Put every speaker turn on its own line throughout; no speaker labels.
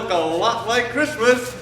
look a lot like Christmas.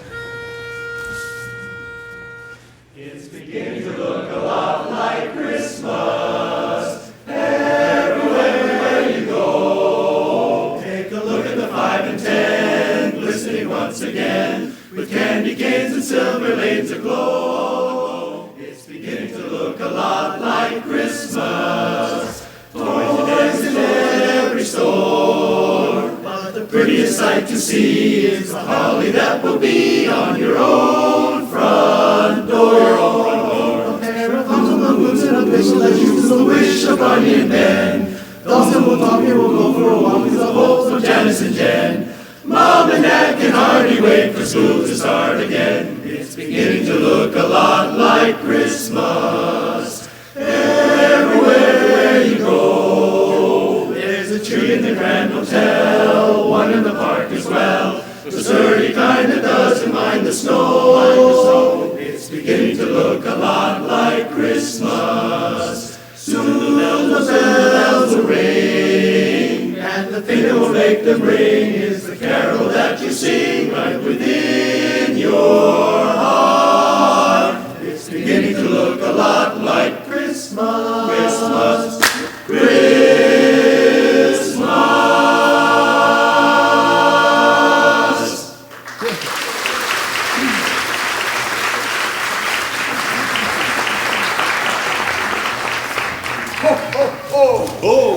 It's beginning to look a lot like Christmas. Everywhere you go. Take a look at the 5 and 10, glistening once again, with candy canes and silver lanes aglow. It's beginning to look a lot like Christmas. Toys in every store. But the prettiest sight to see is the holly that will be on your own front door. A pair of arms on the moons and a picture that uses the wish of Barney and Ben. Dolls that will talk here will go for a walk with the hopes of Janice and Jen. Mom and Dad can hardly wait for school to start again. It's beginning to look a lot like Christmas. Everywhere you go, there's a tree in the Grand Hotel, one in the park as well. The sturdy kind that doesn't mind the snow. It's beginning to look a lot like Christmas. Soon the bells will ring, and the thing that will make them ring is the carol that you sing right within your heart. It's beginning to look a lot like Christmas. Christmas.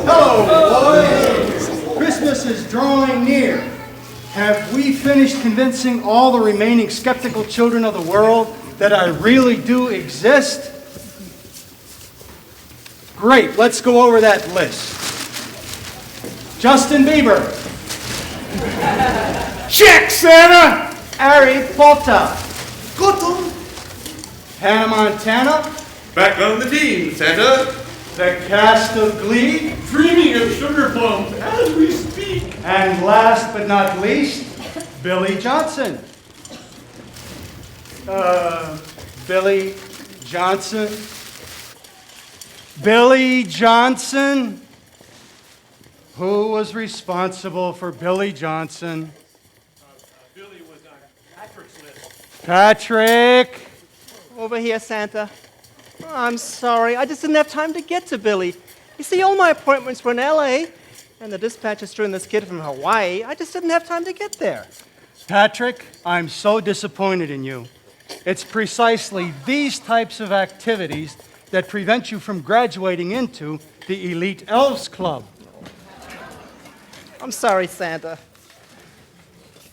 Hello, boys! Christmas is drawing near. Have we finished convincing all the remaining skeptical children of the world that I really do exist? Great, let's go over that list. Justin Bieber. Check, Santa! Harry Potter. Good. Hannah Montana.
Back on the team, Santa.
The cast of Glee.
Dreaming of sugar plums as we speak.
And last but not least, Billy Johnson. Billy Johnson. Billy Johnson. Who was responsible for Billy Johnson?
Billy was on Patrick's list.
Patrick.
Over here, Santa. Oh, I'm sorry, I just didn't have time to get to Billy. You see, all my appointments were in L.A., and the dispatches drew in this kid from Hawaii. I just didn't have time to get there.
Patrick, I'm so disappointed in you. It's precisely these types of activities that prevent you from graduating into the Elite Elves Club.
I'm sorry, Santa.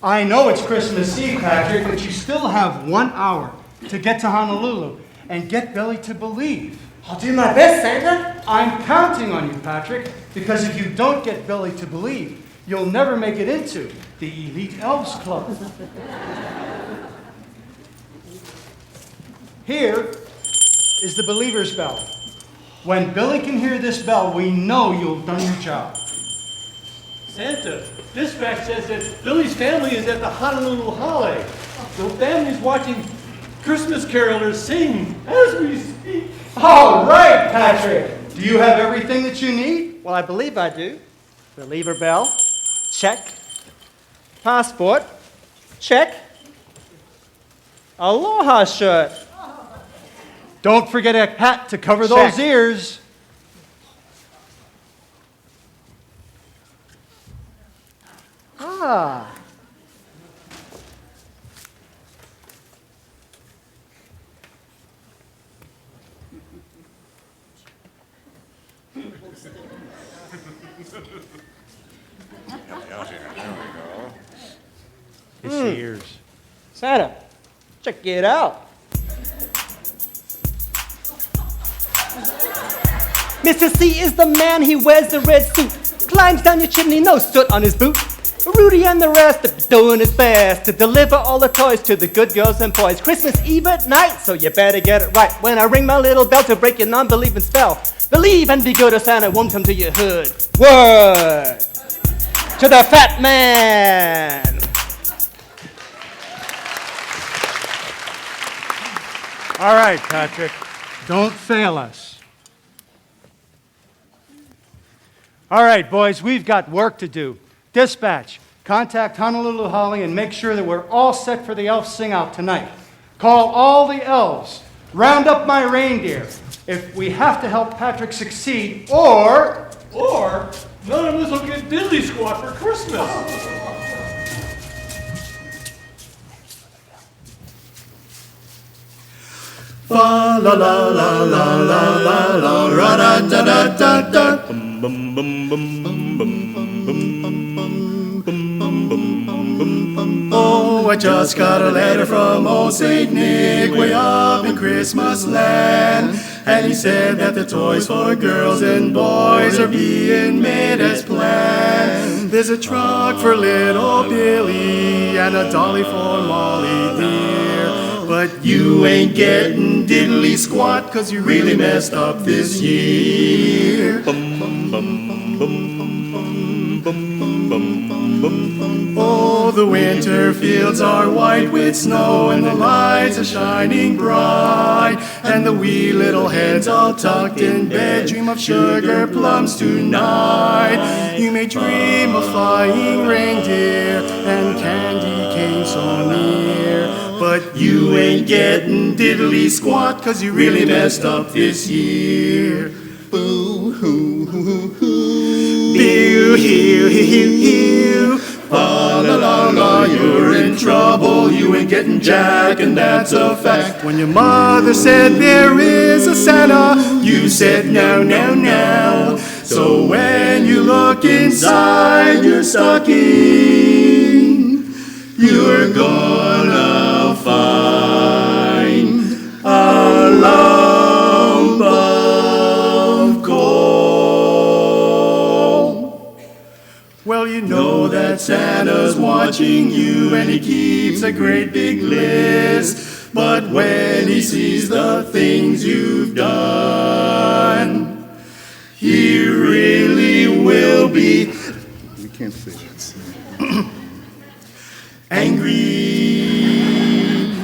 I know it's Christmas Eve, Patrick, but you still have 1 hour to get to Honolulu and get Billy to believe.
I'll do my best, Santa.
I'm counting on you, Patrick, because if you don't get Billy to believe, you'll never make it into the Elite Elves Club. Here is the believer's bell. When Billy can hear this bell, we know you've done your job.
Santa, dispatch says that Billy's family is at the Honolulu Holiday. The family's watching Christmas carolers sing as we speak.
All right, Patrick. Do you have everything that you need?
Well, I believe I do. Believer bell, check. Passport, check. Aloha shirt.
Don't forget a hat to cover
Check.
those ears.
Ah.
His ears.
Santa, check it out. Mr. C is the man, he wears the red suit. Climbs down your chimney, no soot on his boot. Rudy and the rest are doing his best to deliver all the toys to the good girls and boys. Christmas Eve at night, so you better get it right. When I ring my little bell to break your non-believing spell. Believe and be good or Santa won't come to your hood. Word to the fat man.
All right, Patrick. Don't fail us. All right, boys, we've got work to do. Dispatch, Contact Honolulu Holly and make sure that we're all set for the elf sing-out tonight. Call all the elves. Round up my reindeer. If we have to help Patrick succeed, or
none of us will get diddly squat for Christmas.
Fa la la la la la la la ra da da da da da bum bum bum bum bum bum bum bum bum. Oh, I just got a letter from old Saint Nick way up in Christmas land, and he said that the toys for girls and boys are being made as planned. There's a truck for little Billy and a dolly for Molly dear, but you ain't getting diddly squat 'cause you really messed up this year. Bum, bum, bum, bum, bum, bum, bum, bum. Oh, the winter fields are white with snow and the lights are shining bright, and the wee little heads all tucked in bed dream of sugar plums tonight. You may dream of flying reindeer and candy cane so near, but you ain't getting diddly squat 'cause you really messed up this year. Boo hoo hoo hoo hoo. Boo hoo hoo hoo hoo. Fa la la la, you're in trouble. You ain't getting jack, and that's a fact. When your mother said there is a Santa, you said no, no, no. So when you look inside your stocking, you're gonna find a lump of gold. Well, you know that Santa's watching you and he keeps a great big list, but when he sees the things you've done, he really will be, we can't say that. Angry.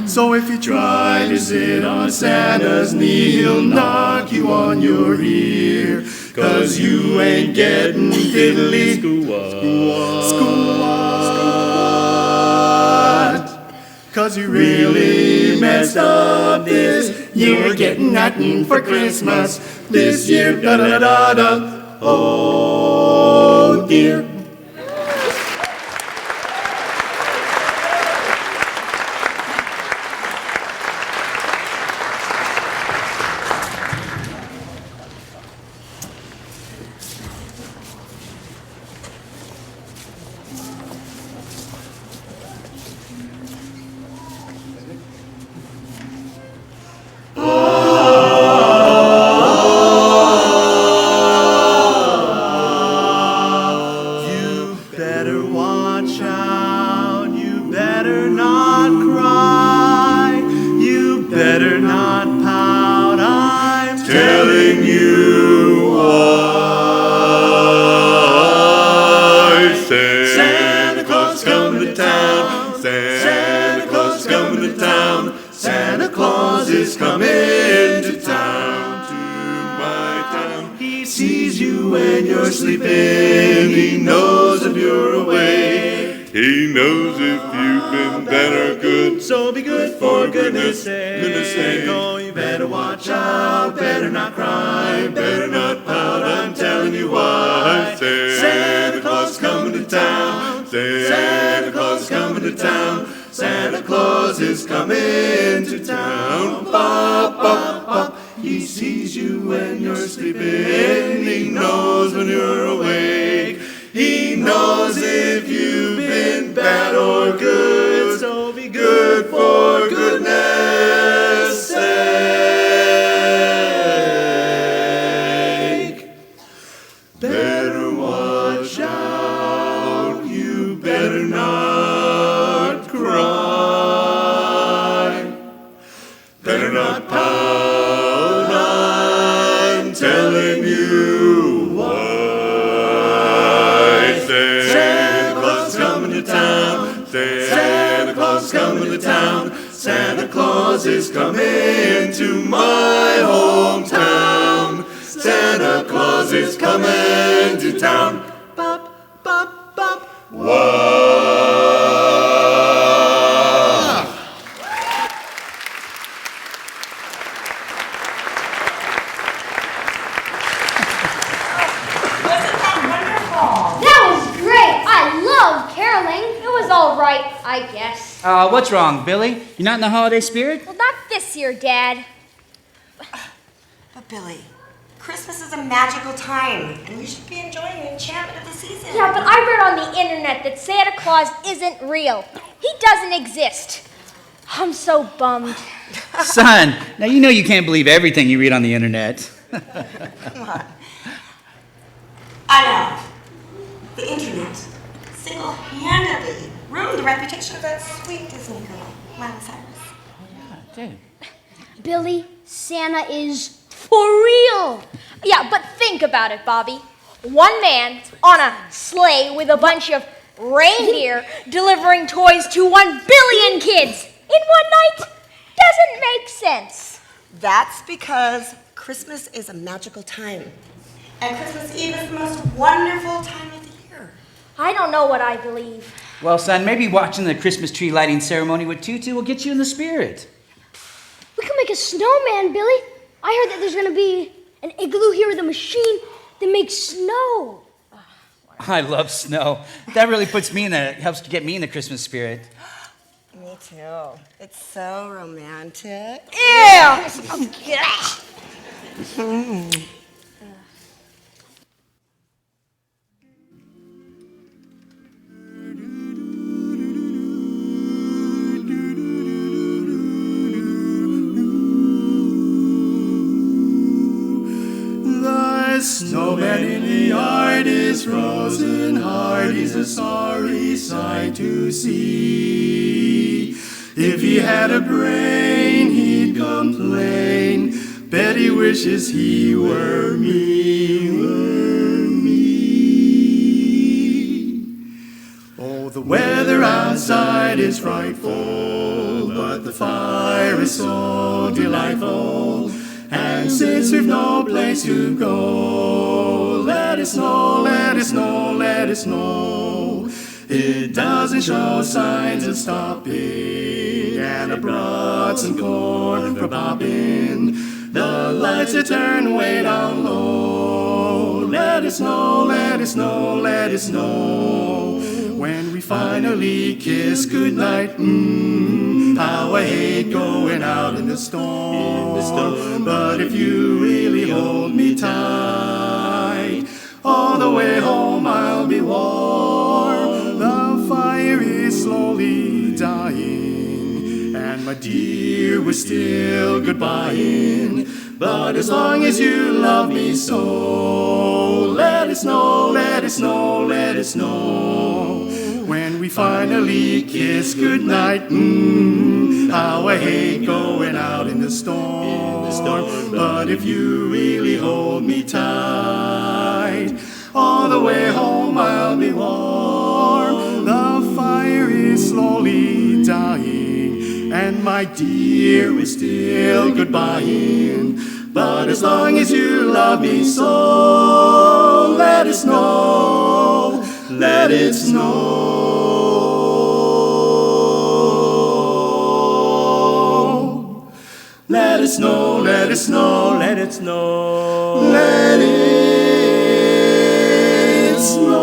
So if you try to sit on Santa's knee, he'll knock you on your ear, 'cause you ain't getting diddly squat. 'Cause you really messed up this year, getting nothing for Christmas this year. Da da da da. Oh dear. What?
What's wrong, Billy? You're not in the holiday spirit?
Well, not this year, Dad.
But Billy, Christmas is a magical time, and you should be enjoying the enchantment of the season.
Yeah, but I read on the internet that Santa Claus isn't real. He doesn't exist. I'm so bummed.
Son, now you know you can't believe everything you read on the internet.
Come on. I know. The internet single-handedly ruined the reputation of that sweet Disney girl, Miley Cyrus.
Dude.
Billy, Santa is for real. Yeah, but think about it, Bobby. One man on a sleigh with a bunch of reindeer delivering toys to 1 billion kids in one night doesn't make sense.
That's because Christmas is a magical time. And Christmas Eve is the most wonderful time of the year.
I don't know what I believe.
Well, son, maybe watching the Christmas tree lighting ceremony with Tutu will get you in the spirit.
We can make a snowman, Billy. I heard that there's going to be an igloo here with a machine that makes snow.
I love snow. That really helps to get me in the Christmas spirit.
Me too. It's so romantic.
Ew!
The snowman in the yard is frozen hard. He's a sorry sight to see. If he had a brain, he'd complain. Bet he wishes he were me, Oh, the weather outside is frightful, but the fire is so delightful. And since we've no place to go, let it snow, let it snow, let it snow. It doesn't show signs of stopping, and I brought some corn for popping. The lights are turned way down low. Let it snow, let it snow, let it snow. When we finally kiss goodnight, how I hate going out in the storm. But if you really hold me tight, all the way home I'll be warm. The fire is slowly dying, and my dear, we're still goodbying. But as long as you love me so, let it snow, let it snow, let it snow. When we finally kiss goodnight, how I hate going out in the storm. But if you really hold me tight, all the way home I'll be warm. The fire is slowly dying, and my dear, we're still goodbying. But as long as you love me so, let it snow, let it snow. Let it snow, let it snow, let it snow, let it snow.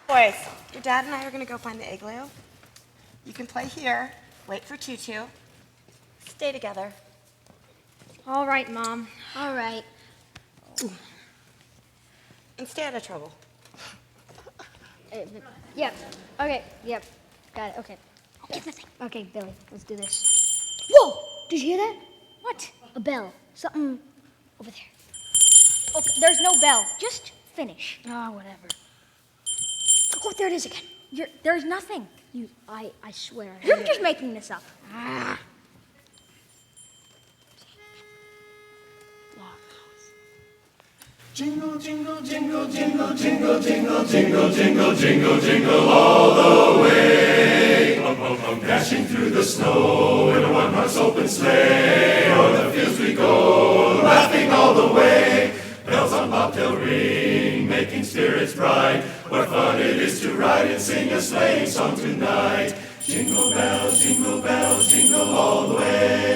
Boys, your dad and I are going to go find the igloo. You can play here, wait for Tutu, stay together.
All right, Mom. All right.
And stay out of trouble.
Yep. Okay. Yep. Got it. Okay. Okay, Billy. Let's do this. Whoa! Did you hear that? What? A bell. Something over there. Okay. There's no bell. Just finish. Oh, whatever. Oh, there it is again. There's nothing. I swear. You're just making this up. Ah.
Jingle, jingle, jingle, jingle, jingle, jingle, jingle, jingle, jingle, jingle all the way. Dashing through the snow in a one-horse open sleigh. O'er the fields we go, laughing all the way. Bells on bobtail ring, making spirits bright. What fun it is to ride and sing a sleighing song tonight. Jingle bells, jingle all the way.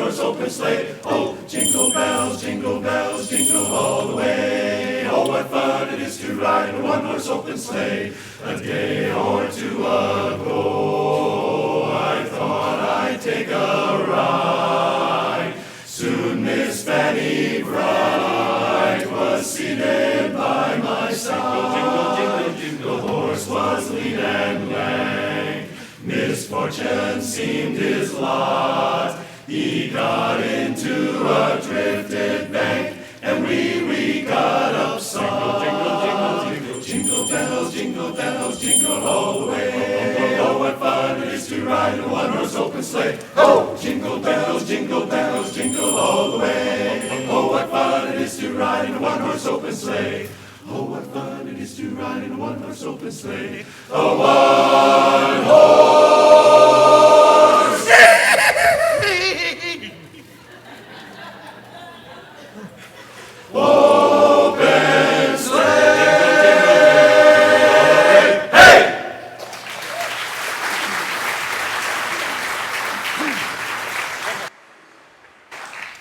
one-horse open sleigh. Oh, jingle bells, jingle all the way. Oh, what fun it is to ride in a one-horse open sleigh. A day or two ago, I thought I'd take a ride. Soon Miss Fanny Bright was seated by my side. The horse was lean and lank. Misfortune seemed his lot. He got into a drifted bank, and we got upside. Jingle bells, jingle all the way. Oh, what fun it is to ride in a one-horse open sleigh. Oh, jingle bells, jingle all the way. Oh, what fun it is to ride in a one-horse open sleigh. Oh, what fun it is to ride in a one-horse open sleigh. A one-horse open sleigh. Hey!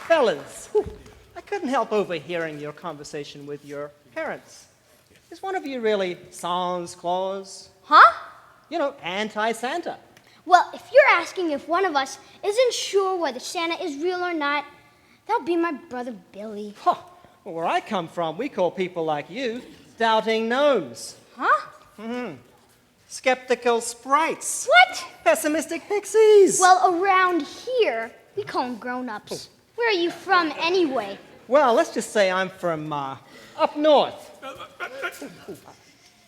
Fellas, I couldn't help overhearing your conversation with your parents. Is one of you really Sans Claus?
Huh?
You know, anti-Santa.
Well, if you're asking if one of us isn't sure whether Santa is real or not, that'll be my brother Billy.
Huh. Well, where I come from, we call people like you doubting gnomes.
Huh?
Skeptical sprites.
What?
Pessimistic pixies.
Well, around here, we call them grown-ups. Where are you from anyway?
Well, let's just say I'm from up north.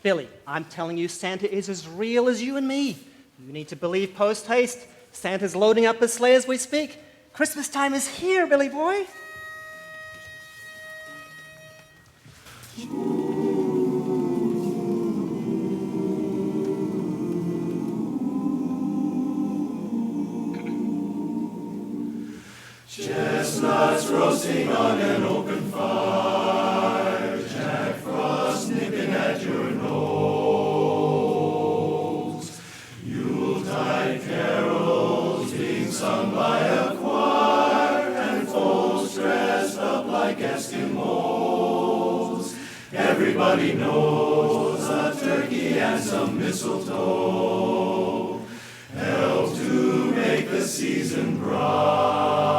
Billy, I'm telling you, Santa is as real as you and me. You need to believe post-haste. Santa's loading up his sleigh as we speak. Christmas time is here, Billy boy.
Chestnuts roasting on an open fire, Jack Frost nipping at your nose, Yuletide carols being sung by a choir, and folks dressed up like Eskimos. Everybody knows a turkey and some mistletoe help to make the season bright.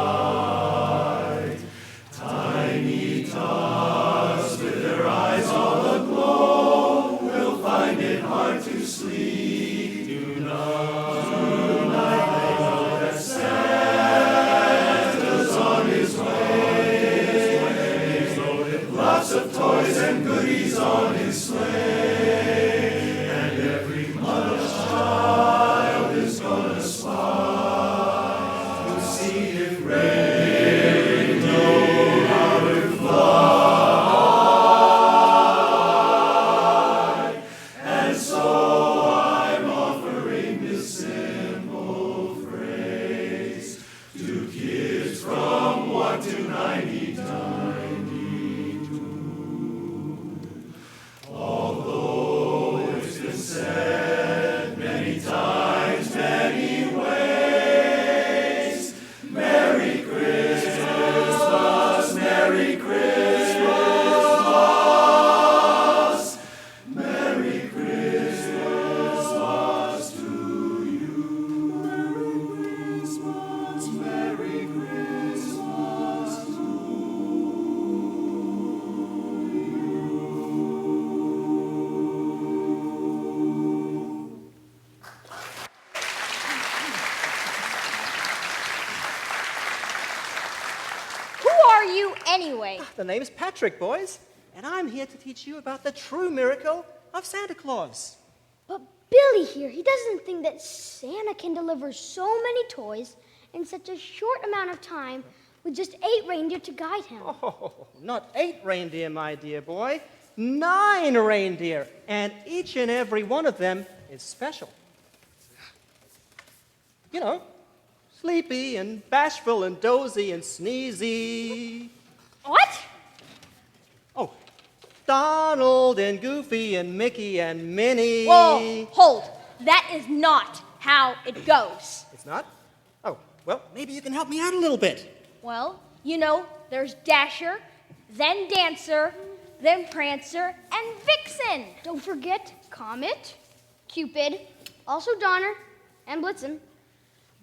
Tiny tots with their eyes all aglow will find it hard to sleep. Tonight they know that Santa's on his way. He's loaded lots of toys and goodies on his sleigh, and every mother's child is gonna spy to see if they know how to fly. And so I'm offering this simple phrase to kids from 1 to 92. Although it's been said many times, many ways, Merry Christmas, Merry Christmas, Merry Christmas to you. Merry Christmas, Merry Christmas to you.
Who are you anyway?
The name's Patrick, boys, and I'm here to teach you about the true miracle of Santa Claus.
But Billy here, he doesn't think that Santa can deliver so many toys in such a short amount of time with just 8 reindeer to guide him.
Oh, not 8 reindeer, my dear boy. 9 reindeer, and each and every one of them is special. You know, sleepy and bashful and dozy and sneezy.
What?
Oh, Donald and Goofy and Mickey and Minnie.
Whoa, hold. That is not how it goes.
It's not? Oh, Well, maybe you can help me out a little bit.
Well, you know, there's Dasher, then Dancer, then Prancer, and Vixen. Don't forget Comet, Cupid, also Donner, and Blitzen.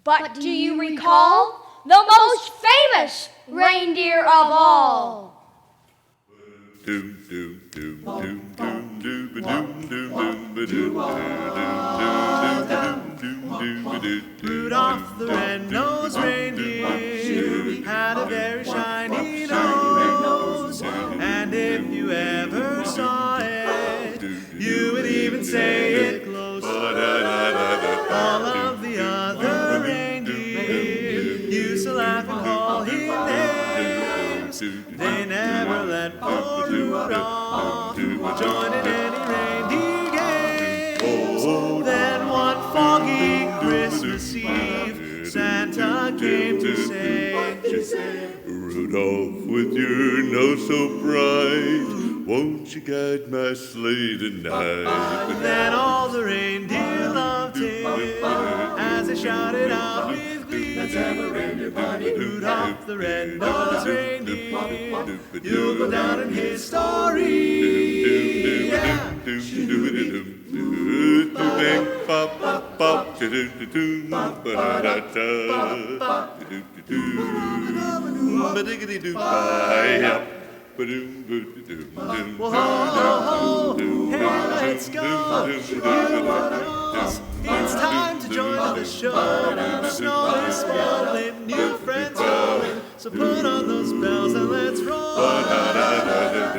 But do you recall the most famous reindeer of all?
Rudolph the red-nosed reindeer had a very shiny nose, and if you ever saw it, you would even say it close. All of the other reindeer used to laugh and call him names. They never let poor Rudolph join in any reindeer games. Then one foggy Christmas Eve, Santa came to say,
Rudolph, with your nose so bright, won't you guide my sleigh tonight?
Then all the reindeer loved him as they shouted out with glee. Let's have a reindeer party. Rudolph the red-nosed reindeer, you'll go down in history. Yeah. Well, ho, ho, hey, let's go. It's time to join the show. The snow is falling, new friends going. So put on those bells and let's roll.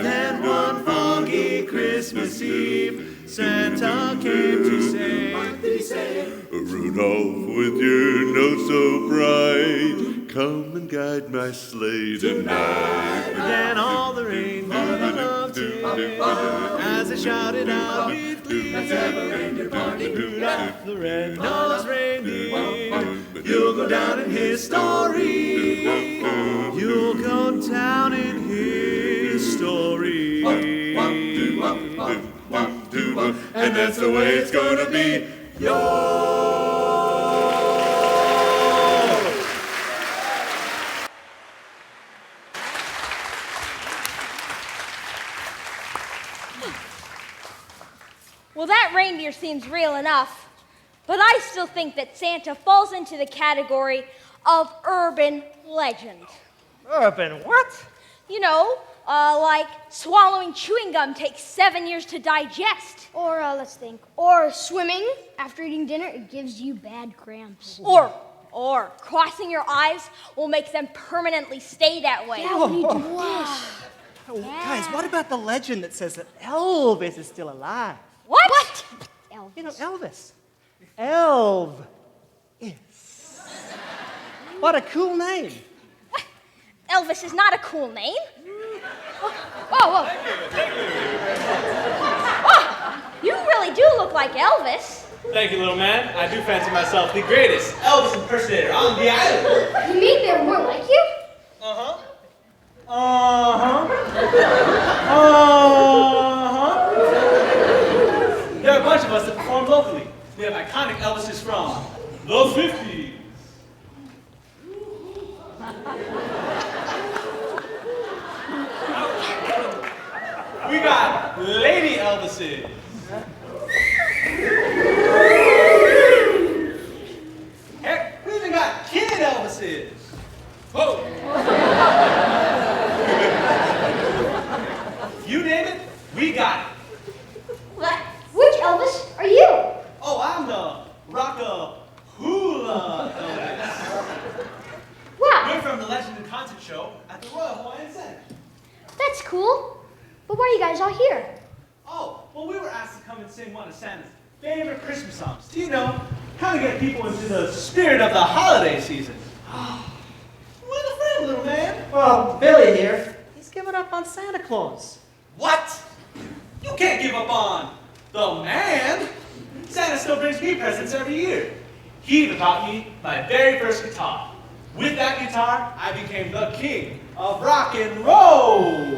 Then one foggy Christmas Eve, Santa came to say, what did he say?
Rudolph, with your nose so bright, come and guide my sleigh tonight.
Then all the reindeer loved him as they shouted out with glee. Let's have a reindeer party. Rudolph the red-nosed reindeer, you'll go down in history. You'll go down in history. And that's the way it's gonna be.
Well, that reindeer seems real enough, but I still think that Santa falls into the category of urban legend.
Urban what?
You know, like swallowing chewing gum takes 7 years to digest. Or, let's think, or swimming after eating dinner, it gives you bad cramps. Or crossing your eyes will make them permanently stay that way. Yeah, when you do this.
Oh, guys, what about the legend that says that Elvis is still alive?
What? Elvis.
You know, Elvis. Elv is. What a cool name.
What? Elvis is not a cool name. Whoa. Oh, you really do look like Elvis.
Thank you, little man. I do fancy myself the greatest Elvis impersonator on the island.
You mean they're more like you?
Uh-huh. There are a bunch of us that perform locally. We have iconic Elvises from the 50s. We got Lady Elvises. Heck, we even got Kid Elvises. Whoa. You name it, we got it.
What? Which Elvis are you?
Oh, I'm the Rock-a-Hula Elvis.
Wow,
We're from the Legend and Concert Show at the Royal Hawaiian Center.
that's cool. But why are you guys all here?
Oh, well, we were asked to come and sing one of Santa's favorite Christmas songs. Do you know, kind of get people into the spirit of the holiday season. Where's the friend, little man?
Well, Billy here, he's given up on Santa Claus.
What? You can't give up on the man. Santa still brings me presents every year. He even bought me my very first guitar. With that guitar, I became the king of rock and roll.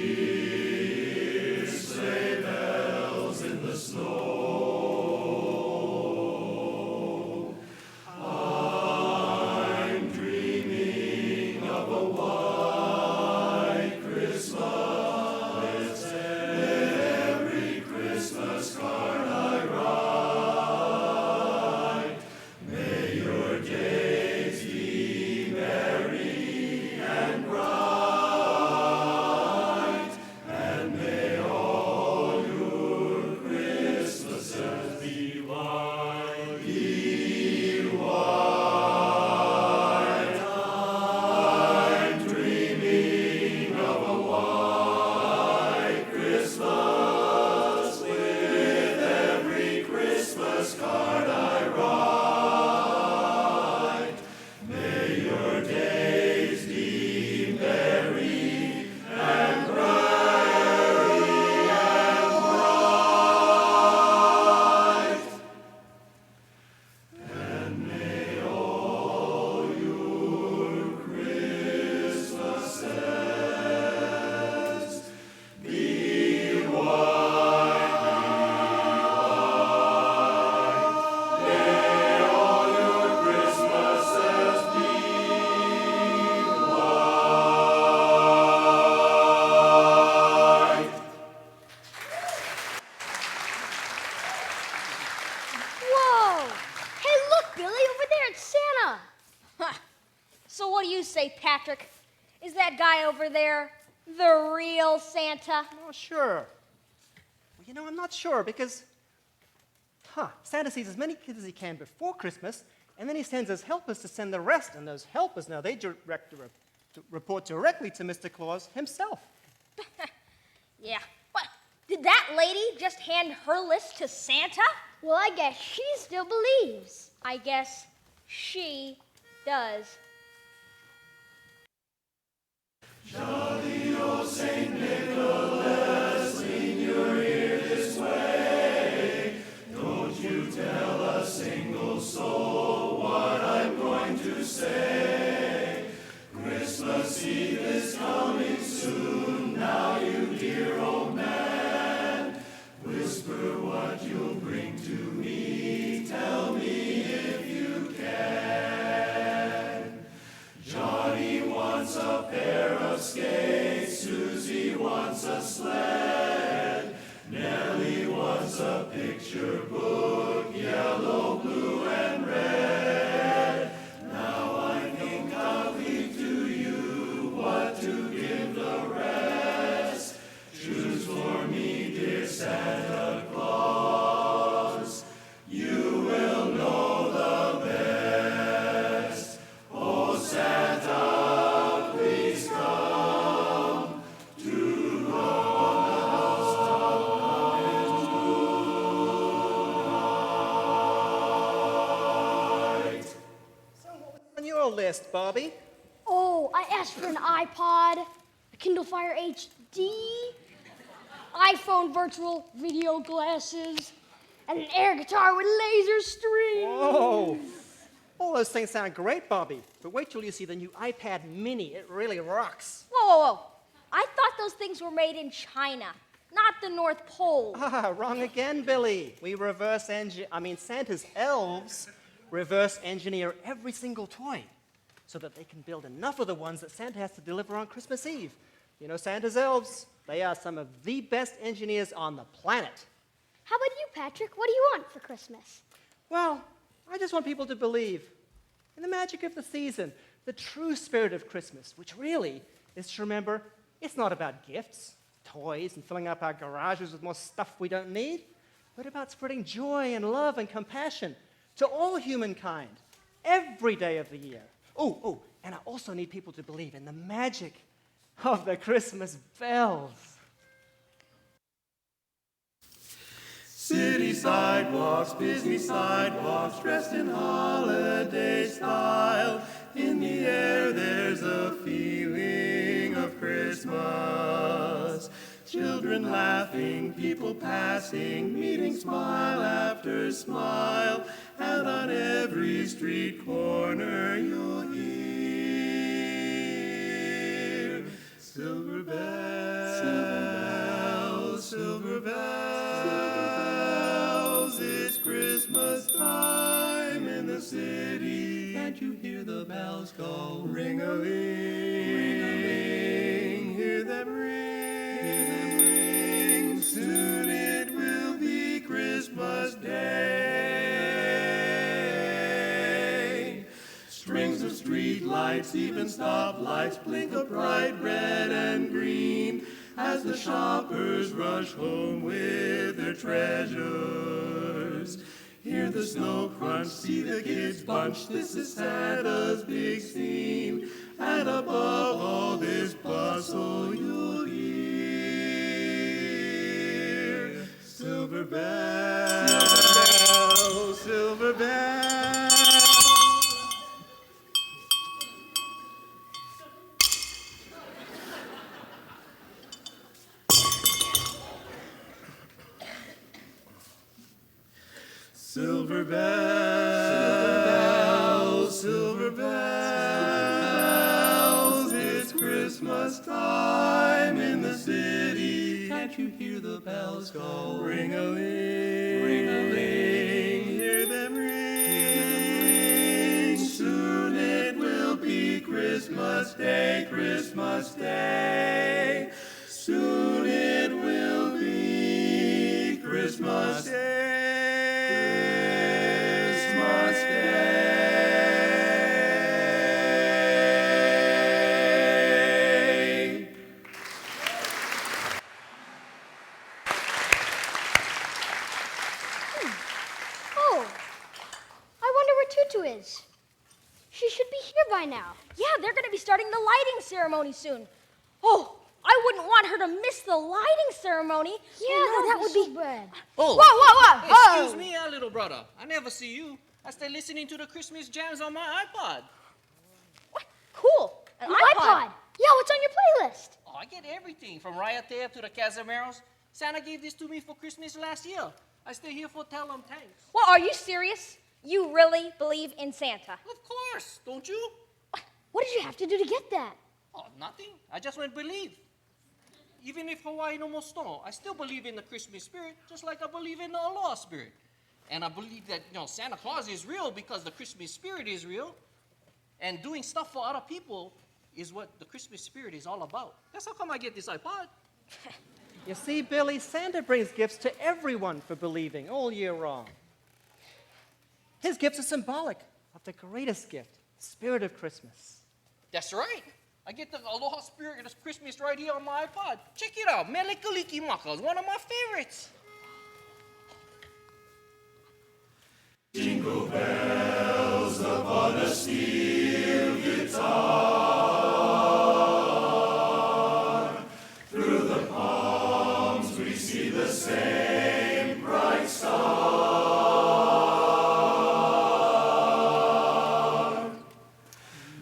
say, Patrick, is that guy over there the real Santa?
Oh, sure. Well, you know, I'm not sure because, Santa sees as many kids as he can before Christmas, and then he sends his helpers to send the rest, and those helpers, now they report directly to Mr. Claus himself.
Yeah. What? Did that lady just hand her list to Santa? Well, I guess she still believes. I guess she does.
Jolly old Saint Nicholas, lean your ear this way. Don't you tell a single soul what I'm going to say. Christmas Eve is coming soon, now you dear old man. Whisper what you'll bring to me, tell me if you can. Johnny wants a pair of skates, Susie wants a sled, Nellie wants a picture book, yellow, blue, and red. Now I think I'll leave to you what to give the rest. Choose for me, dear Santa Claus, you will know the best. Oh, Santa, please come to the house tonight.
So what was on your list, Bobby?
Oh, I asked for an iPod, a Kindle Fire HD, iPhone virtual video glasses, and an air guitar with laser strings.
Whoa! All those things sound great, Bobby, but wait till you see the new iPad mini. It really rocks.
Whoa. I thought those things were made in China, not the North Pole.
Wrong again, Billy. Santa's elves reverse engineer every single toy so that they can build enough of the ones that Santa has to deliver on Christmas Eve. You know, Santa's elves, they are some of the best engineers on the planet.
How about you, Patrick? What do you want for Christmas?
Well, I just want people to believe in the magic of the season, the true spirit of Christmas, which really is to remember it's not about gifts, toys, and filling up our garages with more stuff we don't need, but about spreading joy and love and compassion to all humankind every day of the year. Oh, and I also need people to believe in the magic of the Christmas bells.
City sidewalks, busy sidewalks, dressed in holiday style. In the air there's a feeling of Christmas. Children laughing, people passing, meeting smile after smile. And on every street corner you'll hear silver bells, silver bells. It's Christmas time in the city. Can't you hear the bells go ring-a-ling, ring-a-ling? Hear them ring, soon it will be Christmas Day. Strings of street lights, even stoplights, blink a bright red and green as the shoppers rush home with their treasures. Hear the snow crunch, see the kids bunch, this is Santa's big scene. And above all this bustle you'll hear silver bells, silver bells. Silver bells, silver bells, it's Christmas time in the city. Can't you hear the bells go ring-a-ling, ring-a-ling? Hear them ring, soon it will be Christmas Day, Christmas Day. Soon it will be Christmas Day.
by now. Yeah, they're going to be starting the lighting ceremony soon. Oh, I wouldn't want her to miss the lighting ceremony. Yeah, that would be bad.
Oh.
Whoa.
Excuse me, little brother. I never see you. I stay listening to the Christmas jams on my iPod.
What? Cool. An iPod? Yeah, what's on your playlist?
Oh, I get everything from Raiatea to the Casamaros. Santa gave this to me for Christmas last year. I stay here for tell them thanks.
Well, are you serious? You really believe in Santa?
Of course, don't you?
What did you have to do to get that?
Oh, nothing. I just went believe. Even if Hawaii no more snow, I still believe in the Christmas spirit, just like I believe in the Aloha spirit. And I believe that, Santa Claus is real because the Christmas spirit is real. And doing stuff for other people is what the Christmas spirit is all about. That's how come I get this iPod.
You see, Billy, Santa brings gifts to everyone for believing all year long. His gifts are symbolic of the greatest gift, the spirit of Christmas.
That's right. I get the Aloha spirit of Christmas right here on my iPod. Check it out. Mele Kalikimaka is one of my favorites.
Jingle bells upon a steel guitar. Through the palms we see the same bright star.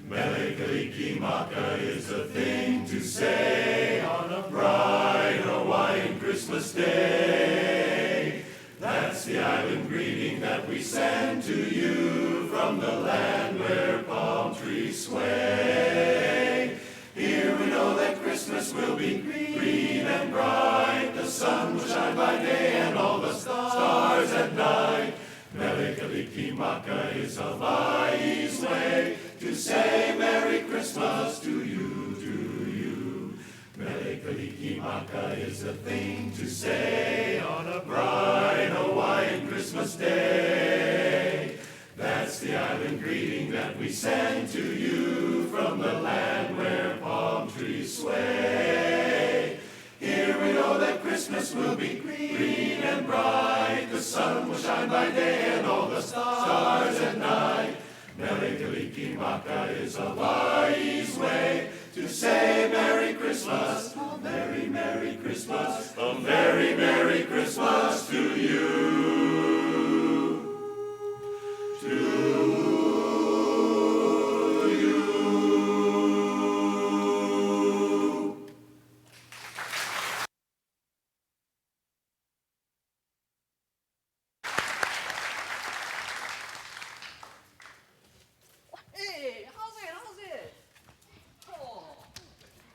Mele Kalikimaka is a thing to say on a bright Hawaiian Christmas day. That's the island greeting that we send to you from the land where palm trees sway. Here we know that Christmas will be green and bright. The sun will shine by day and all the stars at night. Mele Kalikimaka is Hawaii's way to say Merry Christmas to you, to you. Mele Kalikimaka is a thing to say on a bright Hawaiian Christmas day. That's the island greeting that we send to you from the land where palm trees sway. Here we know that Christmas will be green and bright. The sun will shine by day and all the stars at night. Mele Kalikimaka is Hawaii's way to say Merry Christmas, a very Merry Christmas, a very Merry Christmas to you. To you.
Hey, how's it? Oh,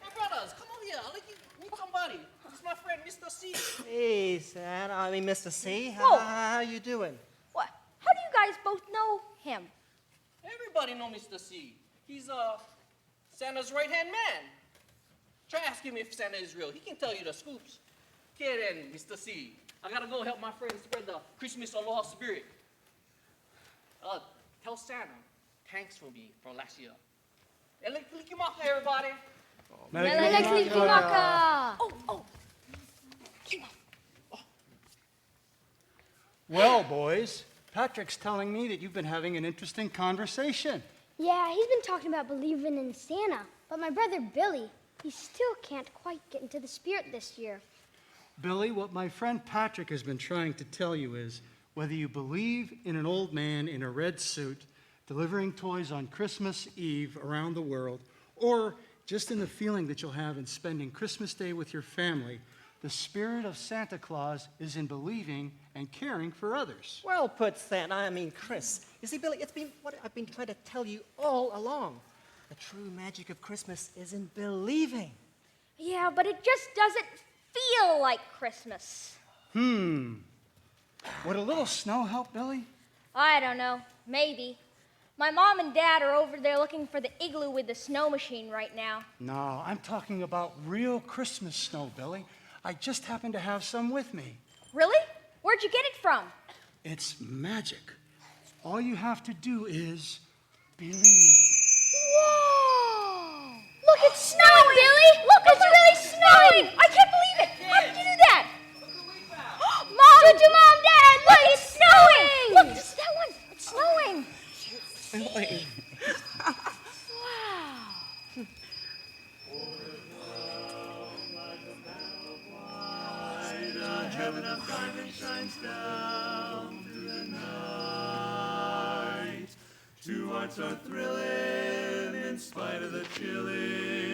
my brothers, come over here. I'll let you meet somebody. This is my friend, Mr. C.
Hey, Santa. I mean, Mr. C.
Whoa.
How you doing?
What? How do you guys both know him?
Everybody know Mr. C. He's Santa's right-hand man. Try asking him if Santa is real. He can tell you the scoops. Okay then, Mr. C. I gotta go help my friends spread the Christmas Aloha spirit. Tell Santa thanks for me for last year. Ele Kalikimaka, everybody.
Mele Kalikimaka! Oh.
Well, boys, Patrick's telling me that you've been having an interesting conversation.
Yeah, he's been talking about believing in Santa. But my brother Billy, he still can't quite get into the spirit this year.
Billy, what my friend Patrick has been trying to tell you is whether you believe in an old man in a red suit delivering toys on Christmas Eve around the world, or just in the feeling that you'll have in spending Christmas Day with your family, the spirit of Santa Claus is in believing and caring for others.
Well put, Santa. I mean, Chris. You see, Billy, it's been what I've been trying to tell you all along. The true magic of Christmas is in believing.
Yeah, but it just doesn't feel like Christmas.
Would a little snow help, Billy?
I don't know. Maybe. My mom and dad are over there looking for the igloo with the snow machine right now.
No, I'm talking about real Christmas snow, Billy. I just happen to have some with me.
Really? Where'd you get it from?
It's magic. All you have to do is believe.
Whoa! Look, it's snowing, Billy! Look, it's really snowing! I can't believe it! How did you do that? Mom, Dad, look, it's snowing! Look, this is that one. It's snowing.
heaven of diamond shines down through the night. Two hearts are thrilling in spite of the chilling